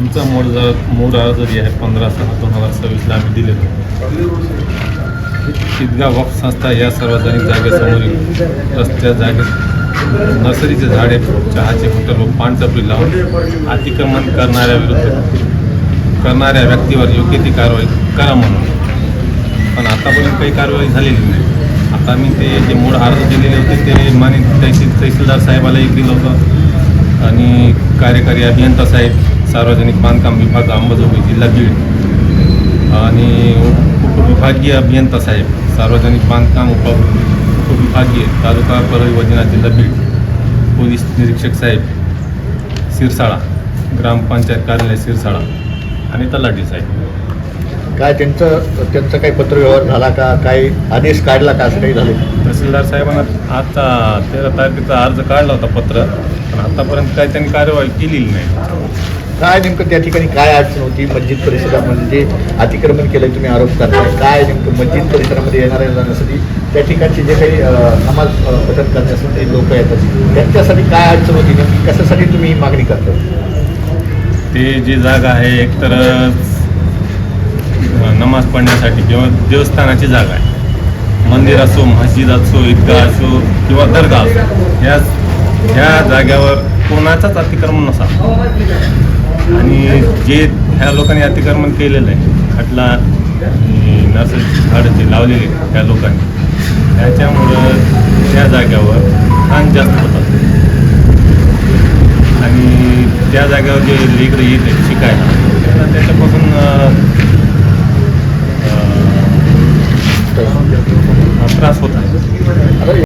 आमचा मूळ अर्ज जे आहे 15/6/2026 आम्ही दिलेलो. ईदगाह वक्फ संस्था या सार्वजनिक जागेसमोरील रस्त्या जागेत नर्सरीचे झाडे, चहाचे हॉटेल व पानटपरी लावून अतिक्रमण करणाऱ्या व्यक्तीवर योग्य ती कारवाई करा म्हणून. पण आतापर्यंत काही कारवाई झालेली नाही. आता मी ते जे मूळ अर्ज दिलेले होते ते माननीय तहसीलदार साहेबालाही दिलं होतं आणि कार्यकारी अभियंता साहेब, सार्वजनिक बांधकाम विभाग अंबाजोगाई जिल्हा बीड आणि उपविभागीय अभियंता साहेब, सार्वजनिक बांधकाम उपविभागीय तालुका परळी व जिल्हा बीड, पोलीस निरीक्षक साहेब सिरसाळा, ग्रामपंचायत कार्यालय सिरसाळा आणि तलाठी साहेब. काय त्यांचा काही पत्रव्यवहार झाला का, काही आदेश काढला का, असं काही झालं? तहसीलदार साहेबांना आता 13 तारखेचा अर्ज काढला होता पत्र, पण आतापर्यंत काही त्यांनी कार्यवाही केलेली नाही. काय नेमकं त्या ठिकाणी काय अडचण होती? मस्जिद परिसरामध्ये जे अतिक्रमण केलं तुम्ही आरोप करताय, काय नेमकं मस्जिद परिसरामध्ये येणाऱ्या जाण्यासाठी त्या ठिकाणचे जे काही नमाज पठण करण्यासाठी लोक येतात त्यांच्यासाठी काय अडचण होती? नेमकी कशासाठी तुम्ही ही मागणी करता? ते जी जागा आहे एकतर नमाज पढण्यासाठी किंवा देवस्थानाची जागा आहे. मंदिर असो, मस्जिद असो, ईदगाह असो किंवा दर्गा असो, ह्या जाग्यावर कोणाचाच अतिक्रमण नसावं. आणि जे ह्या लोकांनी अतिक्रमण केलेलं आहे, खटला नर्सरी झाडं जे लावलेले ह्या लोकांनी, त्याच्यामुळं त्या जाग्यावर ताण जास्त होतात आणि त्या जागेवर जे लेकरं येते शिकायला त्यांना त्याच्यापासून त्रास होत आहे.